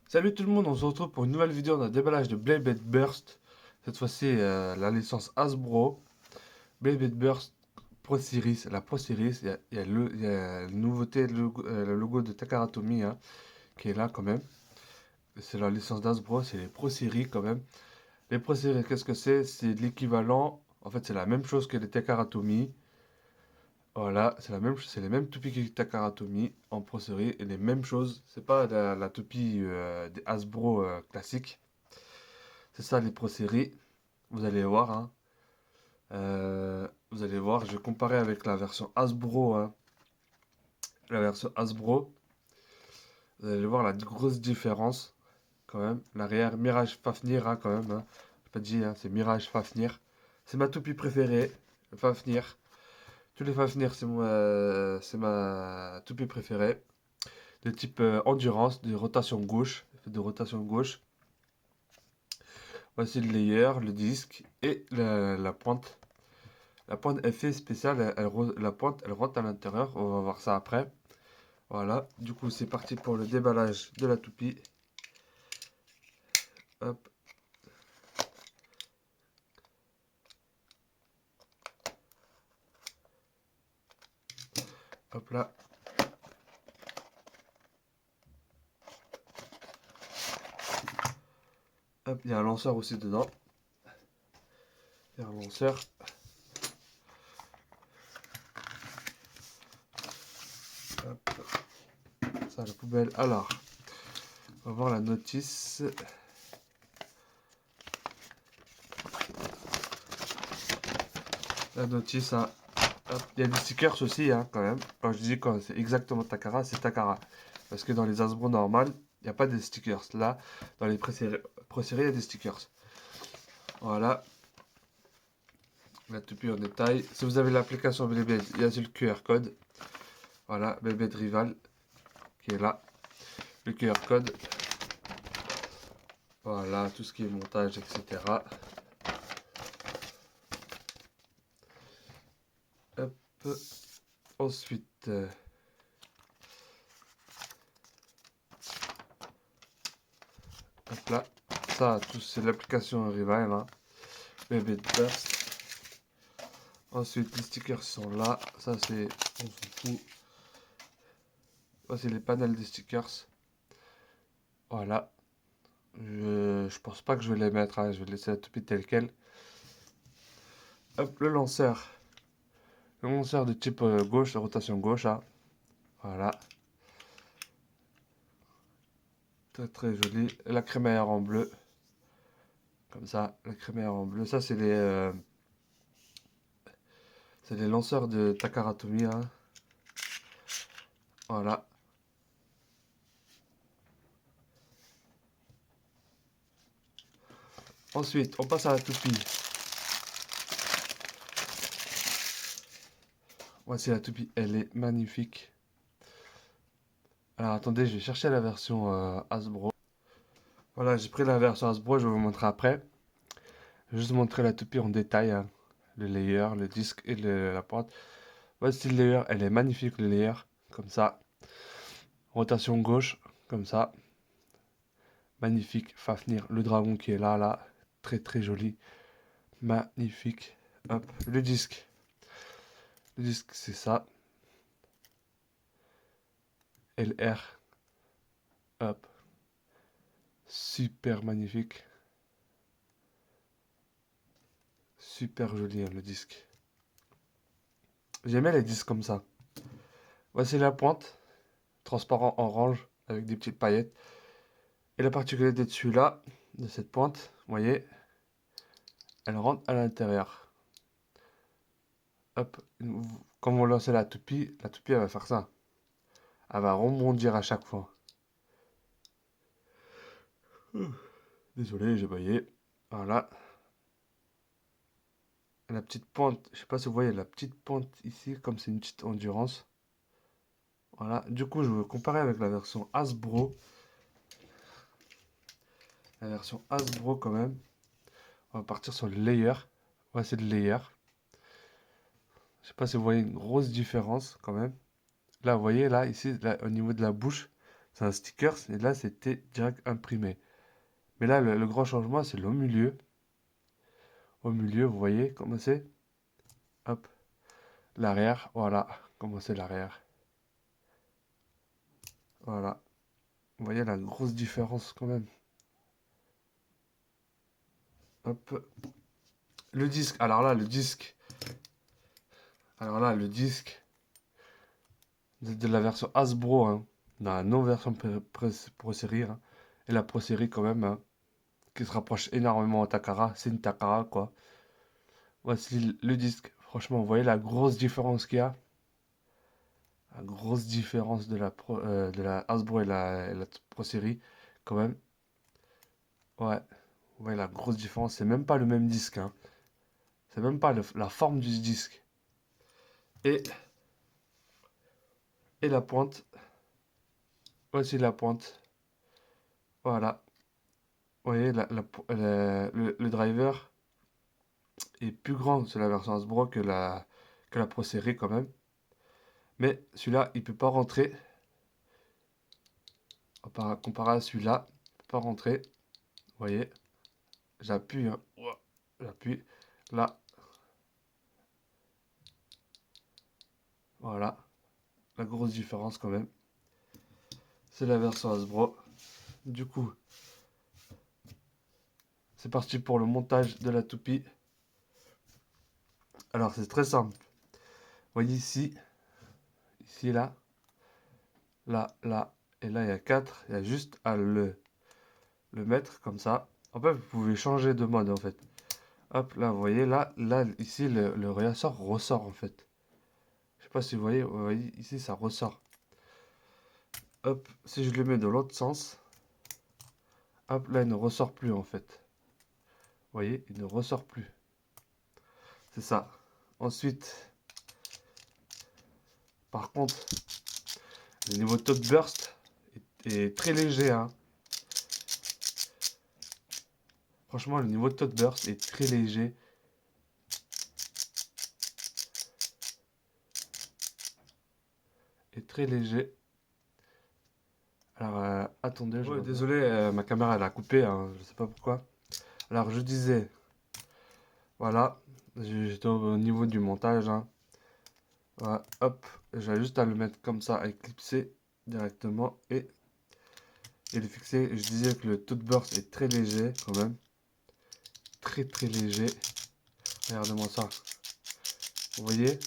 Salut tout le monde, on se retrouve pour une nouvelle vidéo d'un déballage de Blade Burst. Cette fois-ci, la licence Hasbro. Blade Burst Pro Series, la Pro Series. Il y a la nouveauté, le logo de Takara Tomy hein, qui est là quand même. C'est la licence d'Hasbro, c'est les Pro Series quand même. Les Pro Series, qu'est-ce que c'est? C'est l'équivalent, en fait, c'est la même chose que les Takara Tomy. Voilà, c'est les mêmes toupies que Takara Tomy en Pro Series et les mêmes choses. C'est pas la toupie des Hasbro classiques. C'est ça les Pro Series. Vous allez voir, hein. Vous allez voir, je vais comparer avec la version Hasbro, hein. La version Hasbro, vous allez voir la grosse différence quand même. L'arrière Mirage Fafnir, hein, quand même, hein. J'ai pas dit, hein, c'est Mirage Fafnir. C'est ma toupie préférée, le Fafnir. Tous les Fafnir, c'est ma toupie préférée. De type endurance, de rotation gauche, de rotation gauche. Voici le layer, le disque et la pointe. La pointe effet spécial, la pointe elle rentre à l'intérieur, on va voir ça après. Voilà, du coup c'est parti pour le déballage de la toupie. Hop, hop là. Hop, il y a un lanceur aussi dedans. Il y a un lanceur. Hop, ça la poubelle. Alors, on va voir la notice. La notice, hein. Hop, il y a des stickers aussi, hein, quand même. Quand je dis quand c'est exactement Takara, c'est Takara. Parce que dans les Hasbro normales, il n'y a pas de stickers. Là, dans les Pro Series, il y a des stickers. Voilà, la toupie en détail. Si vous avez l'application Beyblade, il y a le QR code. Voilà, Beyblade Rival qui est là. Le QR code. Voilà, tout ce qui est montage, etc. Hop. Ensuite, hop là. Ça, tout c'est l'application Rival. Hein. Beyblade Burst. Ensuite, les stickers sont là. Ça, c'est... On s'en fout. Voici les panels des stickers. Voilà. Je pense pas que je vais les mettre. Hein. Je vais laisser la toupie telle quelle. Hop, le lanceur. Le lanceur de type gauche, de rotation gauche. Hein. Voilà. Très très joli. La crémaillère en bleu. Comme ça, la crémaillère en bleu. Ça, c'est les lanceurs de Takara Tomy. Hein. Voilà. Ensuite, on passe à la toupie. Voici la toupie. Elle est magnifique. Alors, attendez, je vais chercher la version Hasbro. Voilà, j'ai pris la version Hasbro. Je vais vous montrer après. Je vais juste montrer la toupie en détail. Hein. Le layer, le disque et la pointe. Voici le layer. Elle est magnifique, le layer. Comme ça. Rotation gauche. Comme ça. Magnifique. Fafnir. Le dragon qui est là, là. Très très joli. Magnifique. Hop. Le disque. Le disque, c'est ça. LR. Hop. Super magnifique. Super joli, hein, le disque. J'aimais les disques comme ça. Voici la pointe. Transparent orange. Avec des petites paillettes. Et la particularité de celui-là, de cette pointe, vous voyez, elle rentre à l'intérieur. Hop. Quand on lance la toupie elle va faire ça. Elle va rebondir à chaque fois. Désolé, j'ai baillé. Voilà. La petite pente, je sais pas si vous voyez la petite pente ici, comme c'est une petite endurance. Voilà. Du coup, je veux comparer avec la version Hasbro. La version Hasbro quand même. On va partir sur le layer. Voici le layer. Je sais pas si vous voyez une grosse différence quand même. Là, vous voyez, là, ici, là, au niveau de la bouche, C'est un sticker, et là, c'était direct imprimé. Mais là, le grand changement, c'est au milieu. Au milieu, vous voyez comment c'est? Hop, l'arrière, voilà, comment c'est l'arrière. Voilà, vous voyez la grosse différence quand même. Hop, le disque, alors là, le disque. Alors là, le disque de la version Hasbro, hein, dans la non-version Pro Series, hein, et la Pro Series quand même, hein, qui se rapproche énormément au Takara, c'est une Takara quoi. Voici le disque, franchement, vous voyez la grosse différence qu'il y a? La grosse différence de la Hasbro et la Pro Series, quand même. Ouais, vous voyez la grosse différence, c'est même pas le même disque, hein. C'est même pas la forme du disque. Et, et la pointe, voici la pointe, voilà. Vous voyez, le driver est plus grand sur la version Hasbro que la Pro Series quand même. Mais celui-là, il peut pas rentrer. Comparé à celui-là, il peut pas rentrer. Vous voyez, j'appuie, hein. Ouah, j'appuie. Là, voilà. La grosse différence quand même. C'est la version Hasbro. Du coup, c'est parti pour le montage de la toupie. Alors, c'est très simple. Vous voyez ici, ici, là, là, là, et là, il y a 4. Il y a juste à le mettre comme ça. En fait, vous pouvez changer de mode, en fait. Hop, là, vous voyez, là ici, le ressort, en fait. Je sais pas si vous voyez, ici, ça ressort. Hop, si je le mets de l'autre sens, hop, là, il ne ressort plus, en fait. Vous voyez, il ne ressort plus. C'est ça. Ensuite, par contre, le niveau top burst est très léger, hein. Franchement, le niveau de top burst est très léger. Est très léger. Alors, attendez, ouais, désolé, ma caméra elle a coupé, hein, je sais pas pourquoi. Alors, je disais, voilà, j'étais au niveau du montage, hein. Voilà, hop, j'ai juste à le mettre comme ça, à éclipser directement et le fixer. Je disais que le taux de burst est très léger quand même. Très très léger. Regardez-moi ça. Vous voyez?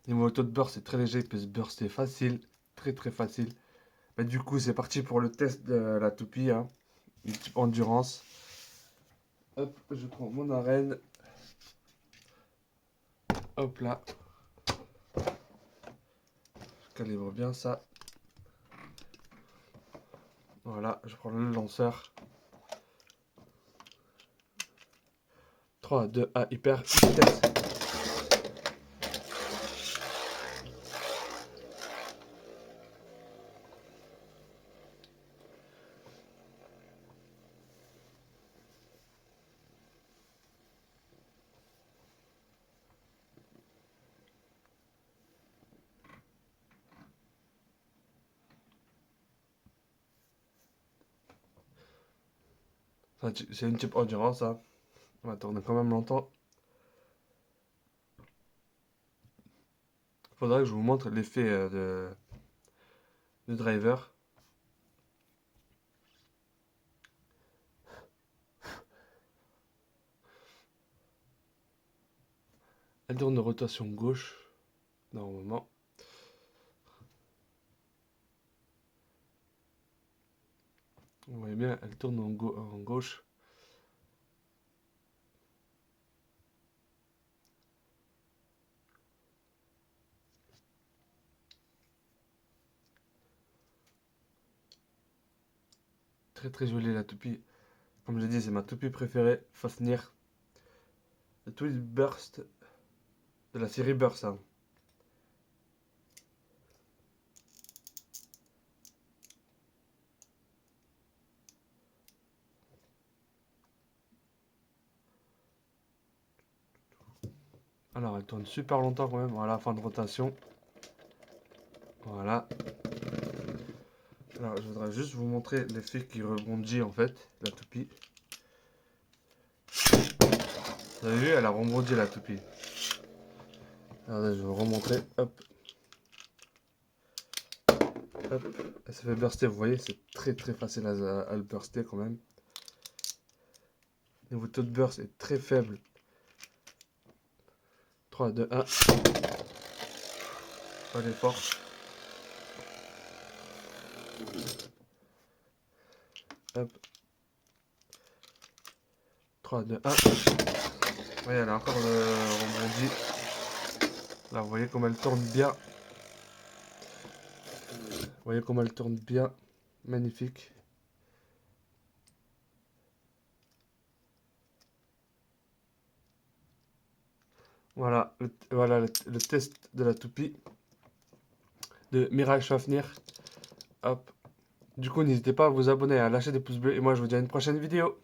Niveau taux de burst est très léger, il peut se burster facile. Très très facile. Bah, du coup, c'est parti pour le test de la toupie, hein. Une type endurance. Hop, je prends mon arène. Hop là. Je calibre bien ça. Voilà, je prends le lanceur. 3, 2, 1, hyper vitesse. C'est une type endurance, hein. On va tourner quand même longtemps. Faudra que je vous montre l'effet de driver. Elle tourne de rotation gauche, normalement. Vous voyez bien, elle tourne en gauche. Très très jolie la toupie. Comme j'ai dit, c'est ma toupie préférée. Fafnir. De tous les bursts de la série Burst, hein. Alors, elle tourne super longtemps quand même. Voilà, fin de rotation. Voilà. Alors, je voudrais juste vous montrer l'effet qui rebondit en fait, la toupie. Vous avez vu, elle a rebondi la toupie. Regardez, je vais vous remontrer. Hop. Hop. Elle se fait burster, vous voyez, c'est très facile à le burster quand même. Le niveau taux de burst est très faible. 3, 2, 1. Allez, fort. Hop. 3, 2, 1. Oui, elle a encore rebondi. Là, vous voyez comme elle tourne bien. Vous voyez comme elle tourne bien. Magnifique. Voilà, le test de la toupie de Mirage Fafnir. Hop. Du coup, n'hésitez pas à vous abonner, à lâcher des pouces bleus. Et moi, je vous dis à une prochaine vidéo.